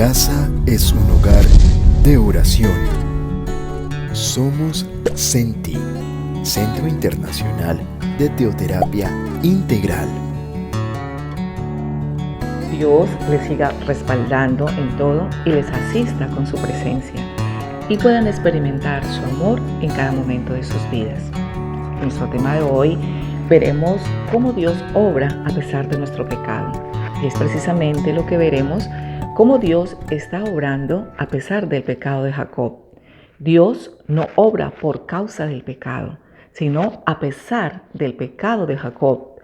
casa es un lugar de oración. Somos CENTI, Centro Internacional de Teoterapia Integral. Dios les siga respaldando en todo y les asista con su presencia y puedan experimentar su amor en cada momento de sus vidas. En nuestro tema de hoy veremos cómo Dios obra a pesar de nuestro pecado. Y es precisamente lo que veremos, cómo Dios está obrando a pesar del pecado de Jacob. Dios no obra por causa del pecado, sino a pesar del pecado de Jacob.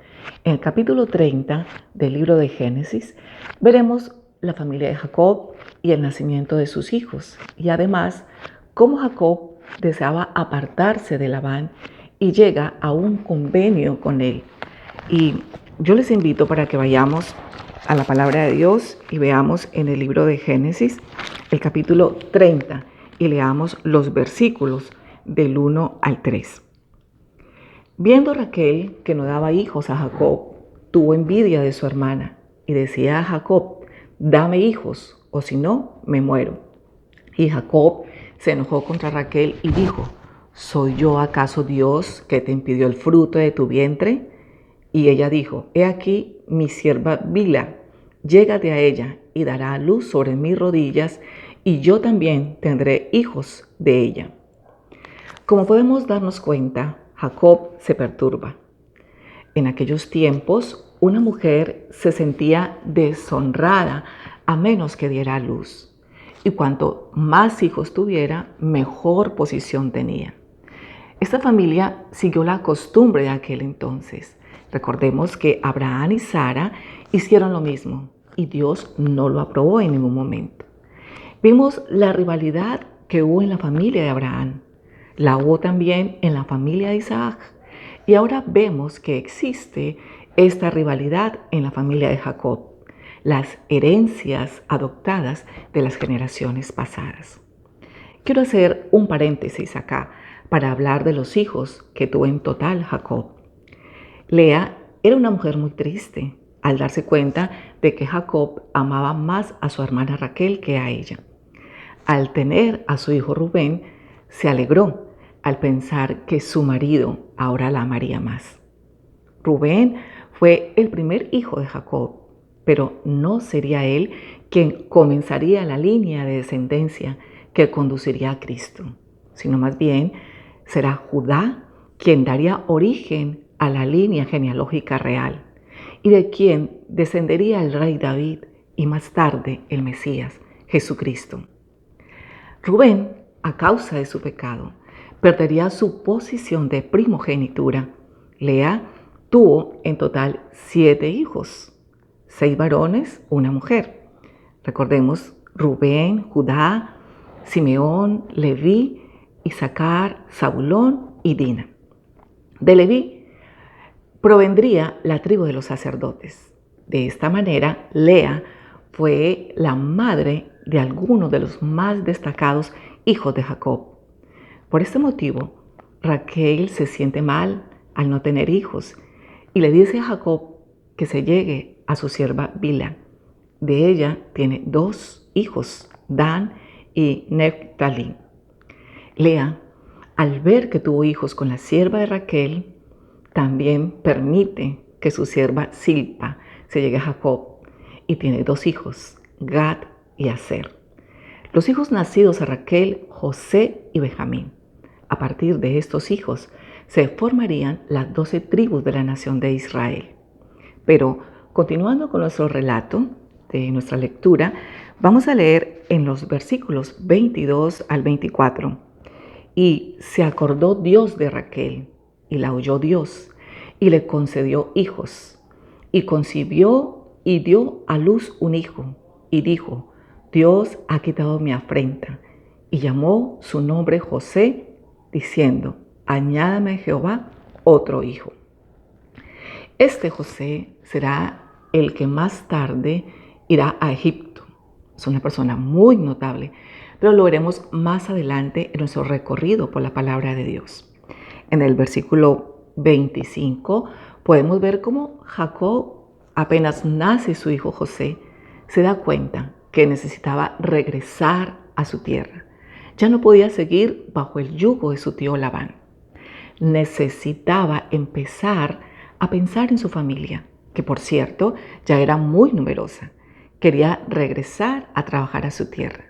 En el capítulo 30 del libro de Génesis veremos la familia de Jacob y el nacimiento de sus hijos, y además cómo Jacob deseaba apartarse de Labán y llega a un convenio con él. Y yo les invito para que vayamos a la palabra de Dios y veamos en el libro de Génesis el capítulo 30 y leamos los versículos del 1 al 3. Viendo Raquel que no daba hijos a Jacob, tuvo envidia de su hermana y decía a Jacob: dame hijos, o si no, me muero. Y Jacob se enojó contra Raquel y dijo: ¿soy yo acaso Dios que te impidió el fruto de tu vientre? Y ella dijo: he aquí mi sierva Bilha, llégate a ella y dará a luz sobre mis rodillas, y yo también tendré hijos de ella. Como podemos darnos cuenta, Jacob se perturba. En aquellos tiempos, una mujer se sentía deshonrada a menos que diera a luz. Y cuanto más hijos tuviera, mejor posición tenía. Esta familia siguió la costumbre de aquel entonces. Recordemos que Abraham y Sara hicieron lo mismo y Dios no lo aprobó en ningún momento. Vimos la rivalidad que hubo en la familia de Abraham. La hubo también en la familia de Isaac. Y ahora vemos que existe esta rivalidad en la familia de Jacob, las herencias adoptadas de las generaciones pasadas. Quiero hacer un paréntesis acá para hablar de los hijos que tuvo en total Jacob. Lea era una mujer muy triste al darse cuenta de que Jacob amaba más a su hermana Raquel que a ella. Al tener a su hijo Rubén, se alegró al pensar que su marido ahora la amaría más. Rubén fue el primer hijo de Jacob, pero no sería él quien comenzaría la línea de descendencia que conduciría a Cristo, sino más bien será Judá quien daría origen a la línea genealógica real y de quien descendería el rey David y más tarde el Mesías, Jesucristo. Rubén, a causa de su pecado, perdería su posición de primogenitura. Lea tuvo en total 7 hijos, 6 varones, una mujer. Recordemos Rubén, Judá, Simeón, Leví, Isaacar, Zabulón y Dina. De Leví provendría la tribu de los sacerdotes. De esta manera, Lea fue la madre de algunos de los más destacados hijos de Jacob. Por este motivo, Raquel se siente mal al no tener hijos y le dice a Jacob que se llegue a su sierva Bilha. De ella tiene 2 hijos, Dan y Neftalí. Lea, al ver que tuvo hijos con la sierva de Raquel, también permite que su sierva Silpa se llegue a Jacob y tiene 2 hijos, Gad y Aser. Los hijos nacidos a Raquel, José y Benjamín. A partir de estos hijos se formarían las 12 tribus de la nación de Israel. Pero continuando con nuestro relato de nuestra lectura, vamos a leer en los versículos 22 al 24. Y se acordó Dios de Raquel, y la oyó Dios, y le concedió hijos. Y concibió y dio a luz un hijo, y dijo: Dios ha quitado mi afrenta. Y llamó su nombre José, diciendo: añádame Jehová otro hijo. Este José será el que más tarde irá a Egipto. Es una persona muy notable, pero lo veremos más adelante en nuestro recorrido por la palabra de Dios. En el versículo 25 podemos ver cómo Jacob, apenas nace su hijo José, se da cuenta que necesitaba regresar a su tierra. Ya no podía seguir bajo el yugo de su tío Labán. Necesitaba empezar a pensar en su familia, que por cierto ya era muy numerosa. Quería regresar a trabajar a su tierra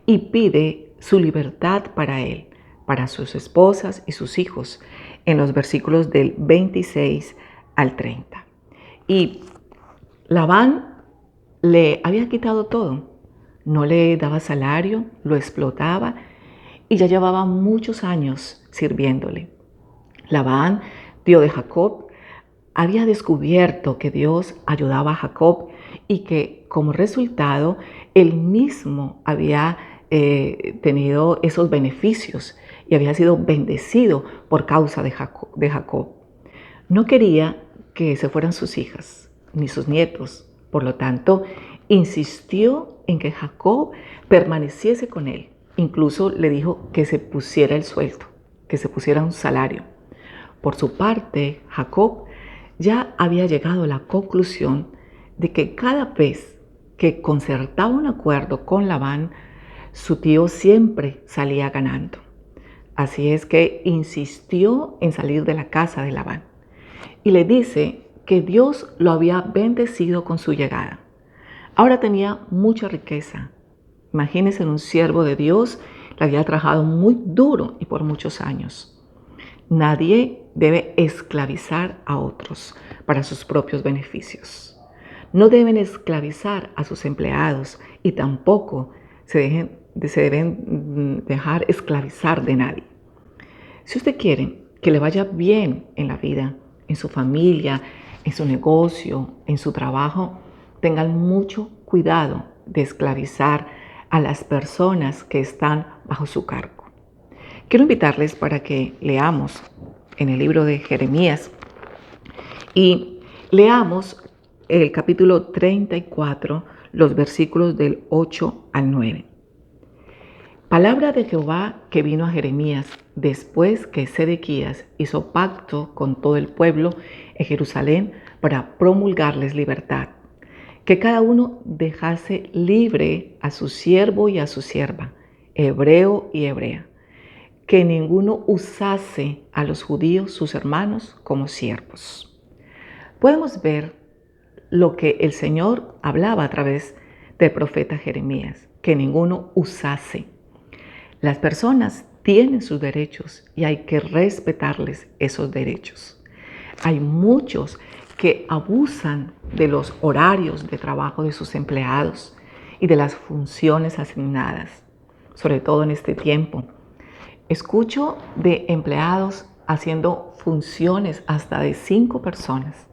y pide su libertad para él, para sus esposas y sus hijos, en los versículos del 26 al 30. Y Labán le había quitado todo, no le daba salario, lo explotaba y ya llevaba muchos años sirviéndole. Labán, tío de Jacob, había descubierto que Dios ayudaba a Jacob y que como resultado él mismo había tenido esos beneficios y había sido bendecido por causa de Jacob. No quería que se fueran sus hijas ni sus nietos, por lo tanto insistió en que Jacob permaneciese con él. Incluso le dijo que se pusiera el sueldo, que se pusiera un salario. Por su parte, Jacob ya había llegado a la conclusión de que cada vez que concertaba un acuerdo con Labán, su tío siempre salía ganando. Así es que insistió en salir de la casa de Labán y le dice que Dios lo había bendecido con su llegada. Ahora tenía mucha riqueza. Imagínense, un siervo de Dios, le había trabajado muy duro y por muchos años. Nadie debe esclavizar a otros para sus propios beneficios. No deben esclavizar a sus empleados y tampoco se deben dejar esclavizar de nadie. Si usted quiere que le vaya bien en la vida, en su familia, en su negocio, en su trabajo, tengan mucho cuidado de esclavizar a las personas que están bajo su cargo. Quiero invitarles para que leamos en el libro de Jeremías y leamos el capítulo 34, los versículos del 8 al 9. Palabra de Jehová que vino a Jeremías después que Sedequías hizo pacto con todo el pueblo en Jerusalén para promulgarles libertad, que cada uno dejase libre a su siervo y a su sierva, hebreo y hebrea, que ninguno usase a los judíos, sus hermanos, como siervos. Podemos ver lo que el Señor hablaba a través del profeta Jeremías, que ninguno usase. Las personas tienen sus derechos y hay que respetarles esos derechos. Hay muchos que abusan de los horarios de trabajo de sus empleados y de las funciones asignadas, sobre todo en este tiempo. Escucho de empleados haciendo funciones hasta de 5 personas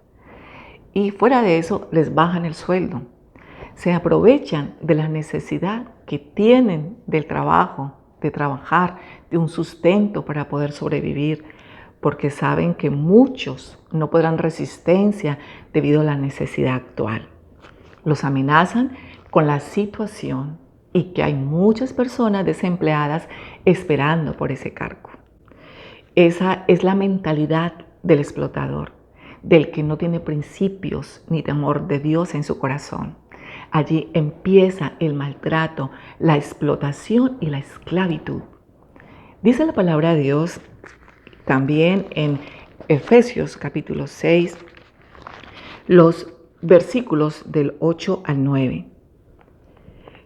y fuera de eso les bajan el sueldo. Se aprovechan de la necesidad que tienen del trabajo, de trabajar, de un sustento para poder sobrevivir, porque saben que muchos no podrán resistencia debido a la necesidad actual. Los amenazan con la situación y que hay muchas personas desempleadas esperando por ese cargo. Esa es la mentalidad del explotador, del que no tiene principios ni temor de Dios en su corazón. Allí empieza el maltrato, la explotación y la esclavitud. Dice la palabra de Dios también en Efesios capítulo 6, los versículos del 8 al 9.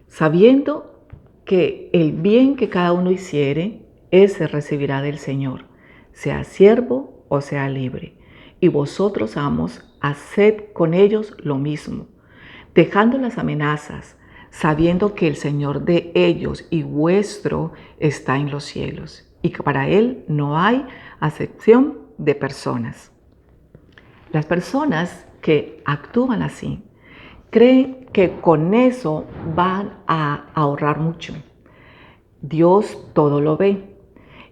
Sabiendo que el bien que cada uno hiciere, ese recibirá del Señor, sea siervo o sea libre. Y vosotros, amos, haced con ellos lo mismo, dejando las amenazas, sabiendo que el Señor de ellos y vuestro está en los cielos, y que para Él no hay acepción de personas. Las personas que actúan así creen que con eso van a ahorrar mucho. Dios todo lo ve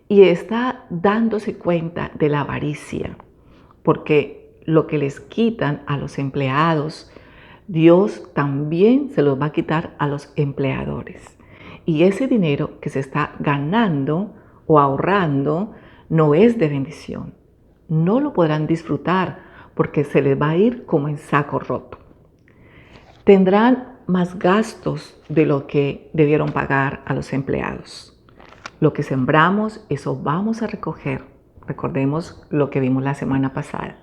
y está dándose cuenta de la avaricia, porque lo que les quitan a los empleados, Dios también se los va a quitar a los empleadores. Y ese dinero que se está ganando o ahorrando no es de bendición. No lo podrán disfrutar porque se les va a ir como en saco roto. Tendrán más gastos de lo que debieron pagar a los empleados. Lo que sembramos, eso vamos a recoger. Recordemos lo que vimos la semana pasada.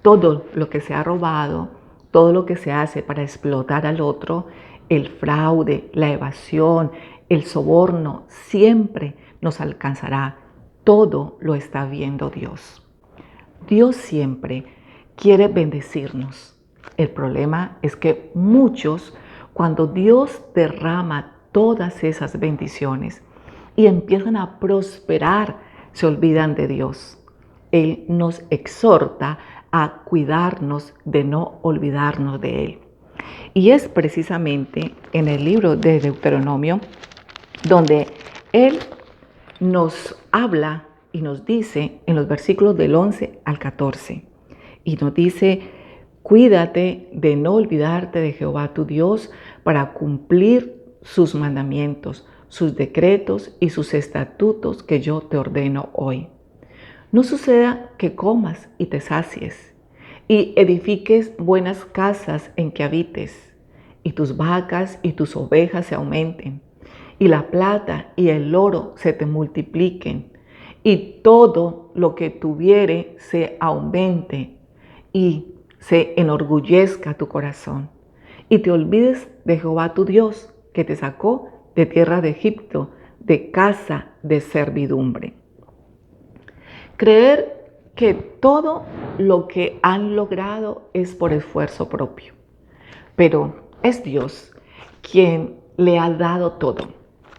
Todo lo que se ha robado, todo lo que se hace para explotar al otro, el fraude, la evasión, el soborno, siempre nos alcanzará. Todo lo está viendo Dios. Dios siempre quiere bendecirnos. El problema es que muchos, cuando Dios derrama todas esas bendiciones y empiezan a prosperar, se olvidan de Dios. Él nos exhorta a cuidarnos de no olvidarnos de Él. Y es precisamente en el libro de Deuteronomio donde Él nos habla y nos dice en los versículos del 11 al 14. Y nos dice: cuídate de no olvidarte de Jehová tu Dios para cumplir sus mandamientos, sus decretos y sus estatutos que yo te ordeno hoy. No suceda que comas y te sacies, y edifiques buenas casas en que habites, y tus vacas y tus ovejas se aumenten, y la plata y el oro se te multipliquen, y todo lo que tuviere se aumente, y se enorgullezca tu corazón, y te olvides de Jehová tu Dios, que te sacó de tierra de Egipto, de casa de servidumbre. Creer que todo lo que han logrado es por esfuerzo propio, pero es Dios quien le ha dado todo: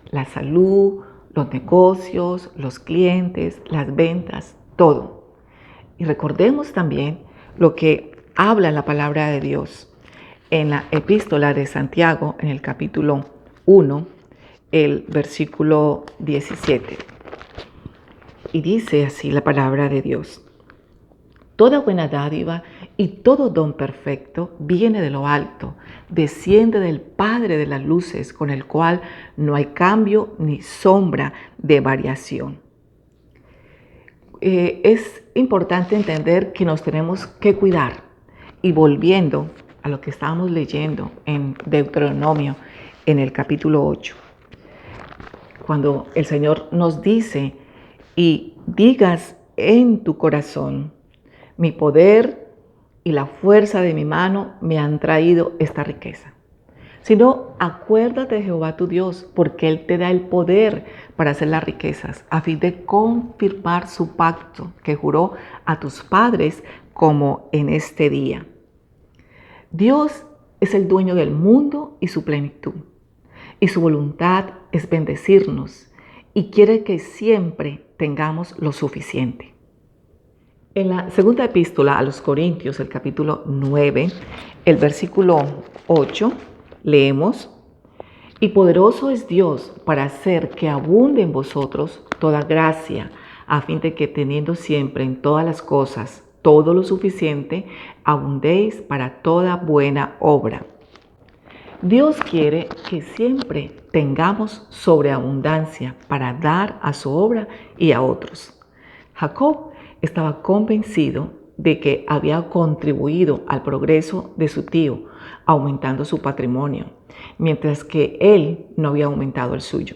la salud, los negocios, los clientes, las ventas, todo. Y recordemos también lo que habla la palabra de Dios en la epístola de Santiago, en el capítulo 1, el versículo 17. Y dice así la palabra de Dios: toda buena dádiva y todo don perfecto viene de lo alto, desciende del Padre de las luces, con el cual no hay cambio ni sombra de variación. Es importante entender que nos tenemos que cuidar. Y volviendo a lo que estábamos leyendo en Deuteronomio, en el capítulo 8, cuando el Señor nos dice: y digas en tu corazón, mi poder y la fuerza de mi mano me han traído esta riqueza. Sino acuérdate de Jehová tu Dios, porque Él te da el poder para hacer las riquezas, a fin de confirmar su pacto que juró a tus padres, como en este día. Dios es el dueño del mundo y su plenitud, y su voluntad es bendecirnos, y quiere que siempre tengamos lo suficiente. En la segunda epístola a los Corintios, el capítulo 9, el versículo 8, leemos: y poderoso es Dios para hacer que abunde en vosotros toda gracia, a fin de que teniendo siempre en todas las cosas todo lo suficiente, abundéis para toda buena obra. Dios quiere que siempre tengamos sobreabundancia para dar a su obra y a otros. Jacob estaba convencido de que había contribuido al progreso de su tío, aumentando su patrimonio, mientras que él no había aumentado el suyo.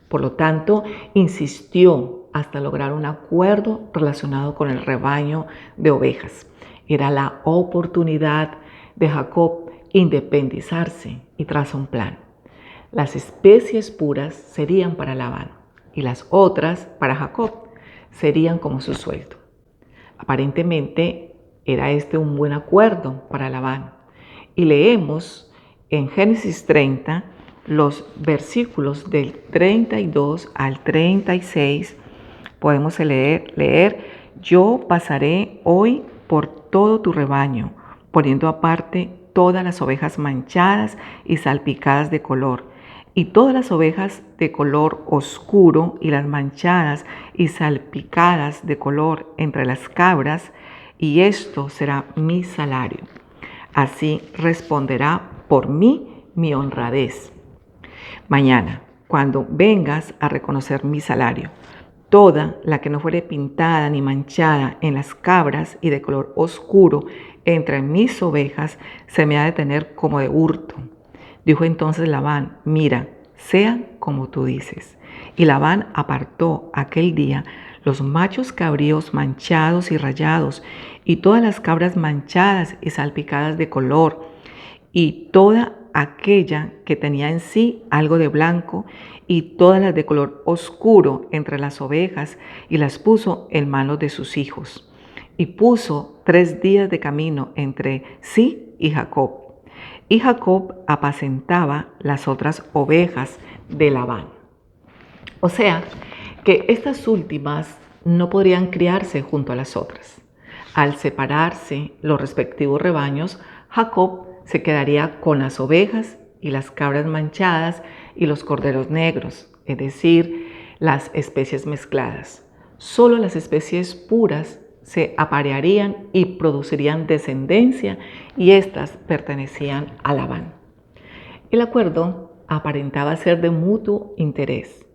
Por lo tanto, insistió hasta lograr un acuerdo relacionado con el rebaño de ovejas. Era la oportunidad de Jacob independizarse y trazó un plan. Las especies puras serían para Labán y las otras para Jacob serían como su sueldo. Aparentemente era este un buen acuerdo para Labán. Y leemos en Génesis 30 los versículos del 32 al 36. Podemos leer: yo pasaré hoy por todo tu rebaño, poniendo aparte todas las ovejas manchadas y salpicadas de color, y todas las ovejas de color oscuro y las manchadas y salpicadas de color entre las cabras, y esto será mi salario. Así responderá por mí mi honradez. Mañana, cuando vengas a reconocer mi salario, toda la que no fuere pintada ni manchada en las cabras y de color oscuro entre mis ovejas se me ha de tener como de hurto. Dijo entonces Labán: mira, sea como tú dices. Y Labán apartó aquel día los machos cabríos manchados y rayados, y todas las cabras manchadas y salpicadas de color, y toda aquella que tenía en sí algo de blanco, y todas las de color oscuro entre las ovejas, y las puso en manos de sus hijos. Y puso 3 días de camino entre sí y Jacob. Y Jacob apacentaba las otras ovejas de Labán. O sea, que estas últimas no podrían criarse junto a las otras. Al separarse los respectivos rebaños, Jacob se quedaría con las ovejas y las cabras manchadas y los corderos negros, es decir, las especies mezcladas. Solo las especies puras se aparearían y producirían descendencia, y éstas pertenecían a Labán. El acuerdo aparentaba ser de mutuo interés.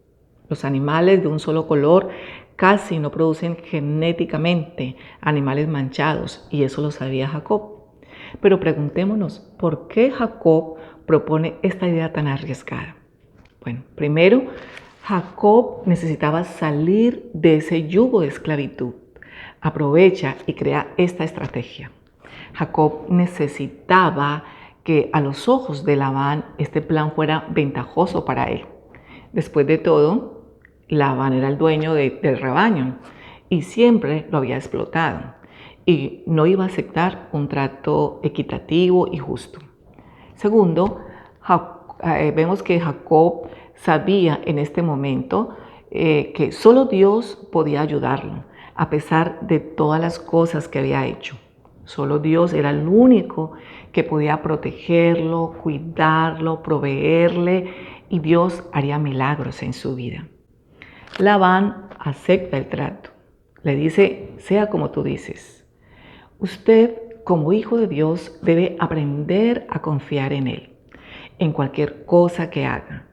Los animales de un solo color casi no producen genéticamente animales manchados, y eso lo sabía Jacob. Pero preguntémonos, ¿por qué Jacob propone esta idea tan arriesgada? Bueno, primero, Jacob necesitaba salir de ese yugo de esclavitud. Aprovecha y crea esta estrategia. Jacob necesitaba que a los ojos de Labán este plan fuera ventajoso para él. Después de todo, Labán era el dueño del rebaño y siempre lo había explotado, y no iba a aceptar un trato equitativo y justo. Segundo, vemos que Jacob sabía en este momento que solo Dios podía ayudarlo, a pesar de todas las cosas que había hecho. Solo Dios era el único que podía protegerlo, cuidarlo, proveerle, y Dios haría milagros en su vida. Labán acepta el trato. Le dice: sea como tú dices. Usted, como hijo de Dios, debe aprender a confiar en Él, en cualquier cosa que haga.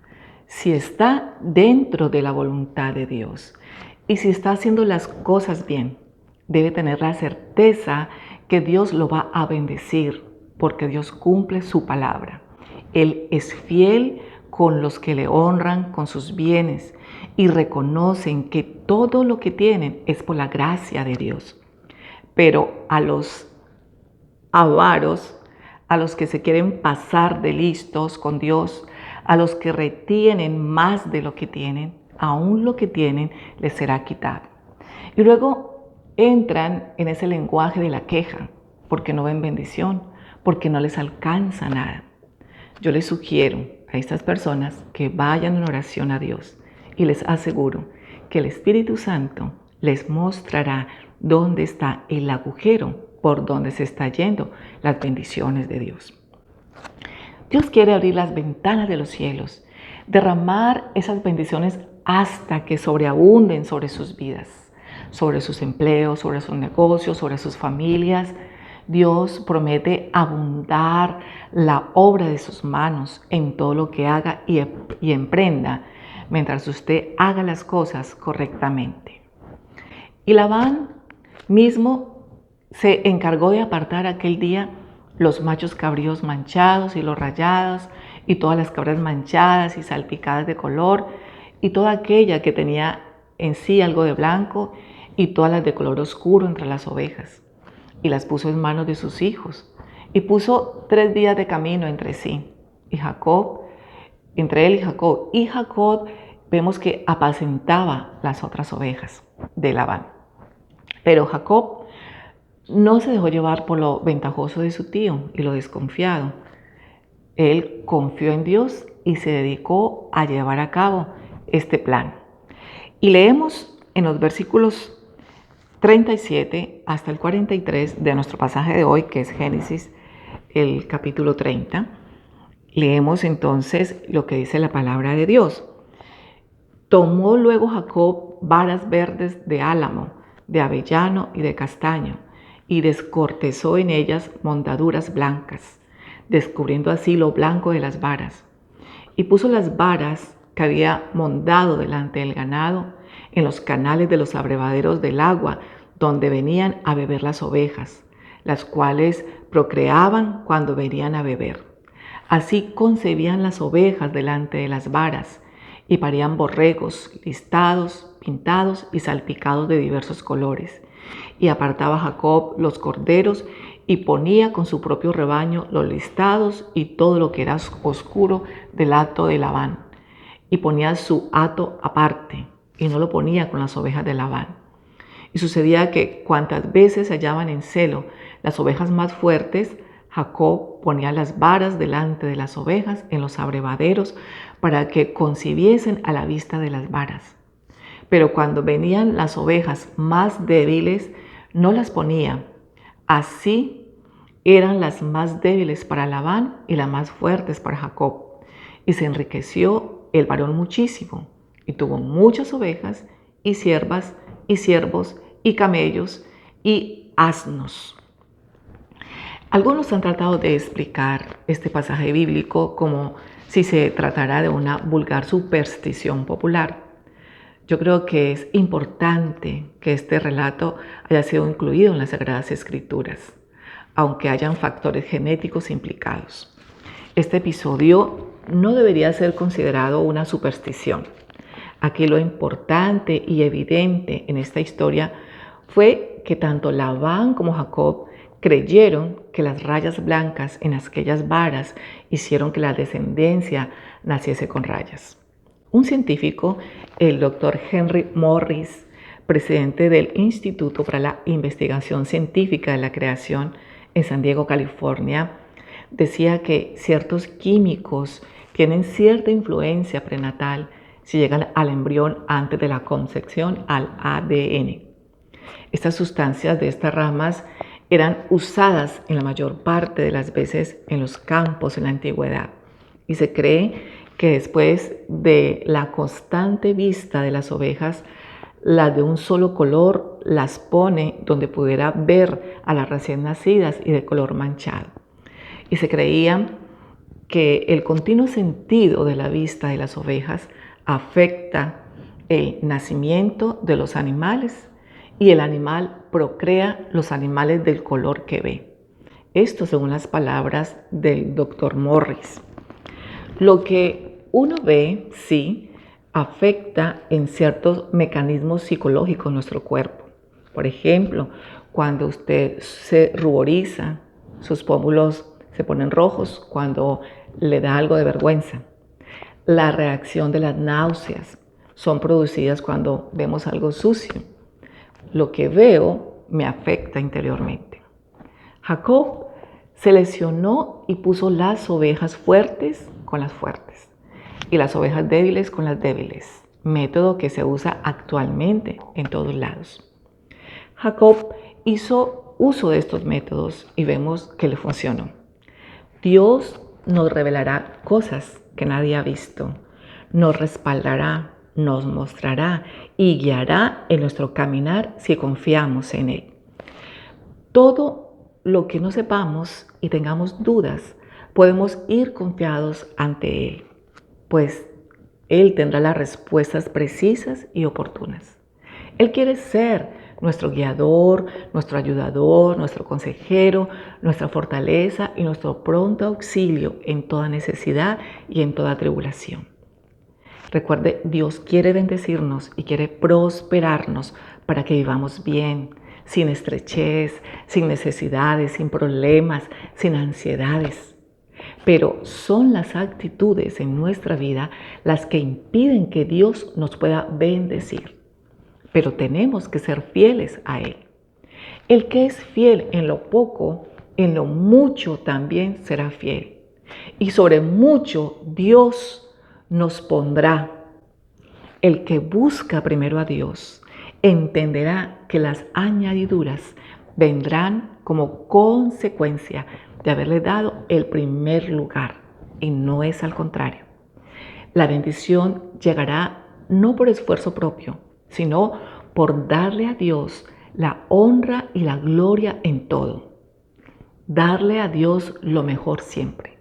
Si está dentro de la voluntad de Dios y si está haciendo las cosas bien, debe tener la certeza que Dios lo va a bendecir, porque Dios cumple su palabra. Él es fiel con los que le honran con sus bienes y reconocen que todo lo que tienen es por la gracia de Dios. Pero a los avaros, a los que se quieren pasar de listos con Dios, a los que retienen más de lo que tienen, aún lo que tienen les será quitado. Y luego entran en ese lenguaje de la queja, porque no ven bendición, porque no les alcanza nada. Yo les sugiero a estas personas que vayan en oración a Dios, y les aseguro que el Espíritu Santo les mostrará dónde está el agujero por donde se está yendo las bendiciones de Dios. Dios quiere abrir las ventanas de los cielos, derramar esas bendiciones hasta que sobreabunden sobre sus vidas, sobre sus empleos, sobre sus negocios, sobre sus familias. Dios promete abundar la obra de sus manos en todo lo que haga y emprenda, mientras usted haga las cosas correctamente. Y Labán mismo se encargó de apartar aquel día los machos cabríos manchados y los rayados, y todas las cabras manchadas y salpicadas de color, y toda aquella que tenía en sí algo de blanco, y todas las de color oscuro entre las ovejas. Y las puso en manos de sus hijos, y puso 3 días de camino entre sí, y Jacob, entre él y Jacob. Y Jacob vemos que apacentaba las otras ovejas de Labán. Pero Jacob no se dejó llevar por lo ventajoso de su tío y lo desconfiado. Él confió en Dios y se dedicó a llevar a cabo este plan. Y leemos en los versículos 37 hasta el 43 de nuestro pasaje de hoy, que es Génesis, el capítulo 30. Leemos entonces lo que dice la palabra de Dios. Tomó luego Jacob varas verdes de álamo, de avellano y de castaño, y descortezó en ellas mondaduras blancas, descubriendo así lo blanco de las varas. Y puso las varas que había mondado delante del ganado en los canales de los abrevaderos del agua, donde venían a beber las ovejas, las cuales procreaban cuando venían a beber. Así concebían las ovejas delante de las varas, y parían borregos listados, pintados y salpicados de diversos colores. Y apartaba Jacob los corderos y ponía con su propio rebaño los listados y todo lo que era oscuro del hato de Labán. Y ponía su hato aparte, y no lo ponía con las ovejas de Labán. Y sucedía que cuantas veces se hallaban en celo las ovejas más fuertes, Jacob ponía las varas delante de las ovejas en los abrevaderos para que concibiesen a la vista de las varas. Pero cuando venían las ovejas más débiles, no las ponía. Así eran las más débiles para Labán y las más fuertes para Jacob. Y se enriqueció el varón muchísimo, y tuvo muchas ovejas, y siervas, y siervos, y camellos, y asnos. Algunos han tratado de explicar este pasaje bíblico como si se tratara de una vulgar superstición popular. Yo creo que es importante que este relato haya sido incluido en las Sagradas Escrituras, aunque hayan factores genéticos implicados. Este episodio no debería ser considerado una superstición. Aquí lo importante y evidente en esta historia fue que tanto Labán como Jacob creyeron que las rayas blancas en aquellas varas hicieron que la descendencia naciese con rayas. Un científico, el Dr. Henry Morris, presidente del Instituto para la Investigación Científica de la Creación en San Diego, California, decía que ciertos químicos tienen cierta influencia prenatal si llegan al embrión antes de la concepción al ADN. Estas sustancias de estas ramas eran usadas en la mayor parte de las veces en los campos en la antigüedad, y se cree que después de la constante vista de las ovejas, las de un solo color las pone donde pudiera ver a las recién nacidas y de color manchado. Y se creía que el continuo sentido de la vista de las ovejas afecta el nacimiento de los animales, y el animal procrea los animales del color que ve. Esto según las palabras del Dr. Morris. Lo que uno ve, sí, afecta en ciertos mecanismos psicológicos en nuestro cuerpo. Por ejemplo, cuando usted se ruboriza, sus pómulos se ponen rojos cuando le da algo de vergüenza. La reacción de las náuseas son producidas cuando vemos algo sucio. Lo que veo me afecta interiormente. Jacob seleccionó y puso las ovejas fuertes con las fuertes y las ovejas débiles con las débiles, método que se usa actualmente en todos lados. Jacob hizo uso de estos métodos y vemos que le funcionó. Dios nos revelará cosas que nadie ha visto, nos respaldará, nos mostrará y guiará en nuestro caminar si confiamos en Él. Todo lo que no sepamos y tengamos dudas, podemos ir confiados ante Él, pues Él tendrá las respuestas precisas y oportunas. Él quiere ser nuestro guiador, nuestro ayudador, nuestro consejero, nuestra fortaleza y nuestro pronto auxilio en toda necesidad y en toda tribulación. Recuerde, Dios quiere bendecirnos y quiere prosperarnos para que vivamos bien, sin estrechez, sin necesidades, sin problemas, sin ansiedades. Pero son las actitudes en nuestra vida las que impiden que Dios nos pueda bendecir. Pero tenemos que ser fieles a Él. El que es fiel en lo poco, en lo mucho también será fiel. Y sobre mucho Dios nos pondrá. El que busca primero a Dios entenderá que las añadiduras vendrán como consecuencia de haberle dado el primer lugar, y no es al contrario. La bendición llegará no por esfuerzo propio, sino por darle a Dios la honra y la gloria en todo. Darle a Dios lo mejor siempre,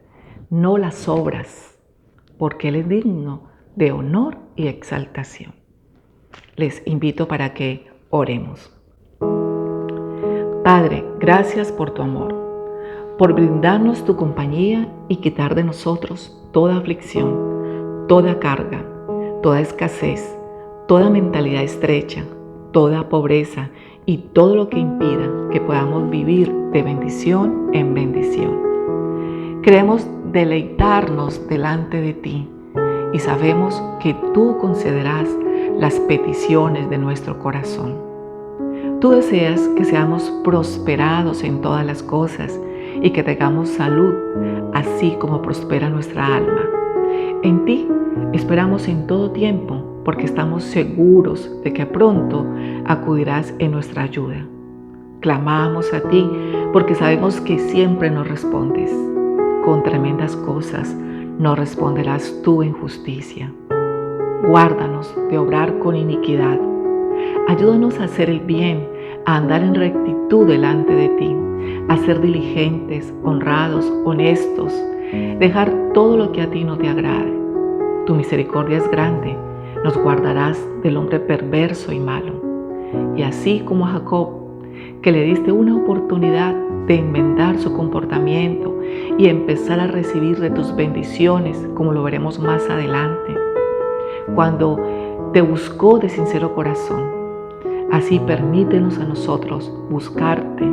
no las obras, porque Él es digno de honor y exaltación. Les invito para que oremos. Padre, gracias por tu amor, por brindarnos tu compañía y quitar de nosotros toda aflicción, toda carga, toda escasez, toda mentalidad estrecha, toda pobreza y todo lo que impida que podamos vivir de bendición en bendición. Queremos deleitarnos delante de ti y sabemos que tú concederás las peticiones de nuestro corazón. Tú deseas que seamos prosperados en todas las cosas y que tengamos salud, así como prospera nuestra alma. En ti esperamos en todo tiempo, porque estamos seguros de que pronto acudirás en nuestra ayuda. Clamamos a ti porque sabemos que siempre nos respondes. Con tremendas cosas nos responderás tú en justicia. Guárdanos de obrar con iniquidad. Ayúdanos a hacer el bien, a andar en rectitud delante de ti, a ser diligentes, honrados, honestos, dejar todo lo que a ti no te agrade. Tu misericordia es grande, nos guardarás del hombre perverso y malo. Y así como a Jacob, que le diste una oportunidad de enmendar su comportamiento y empezar a recibir de tus bendiciones, como lo veremos más adelante, cuando te buscó de sincero corazón. Así permítenos a nosotros buscarte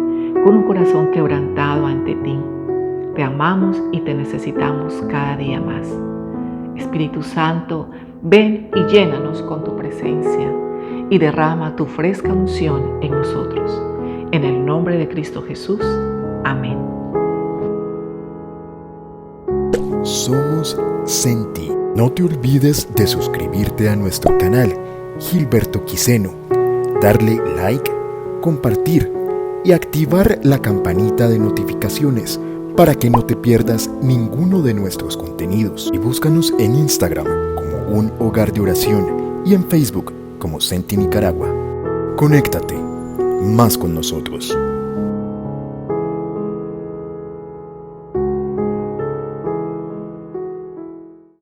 con un corazón quebrantado ante ti. Te amamos y te necesitamos cada día más. Espíritu Santo, ven y llénanos con tu presencia y derrama tu fresca unción en nosotros. En el nombre de Cristo Jesús. Amén. Somos Senti. No te olvides de suscribirte a nuestro canal Gilberto Quiseno, darle like, compartir y activar la campanita de notificaciones para que no te pierdas ninguno de nuestros contenidos. Y búscanos en Instagram como Un Hogar de Oración y en Facebook como Senti Nicaragua. Conéctate más con nosotros.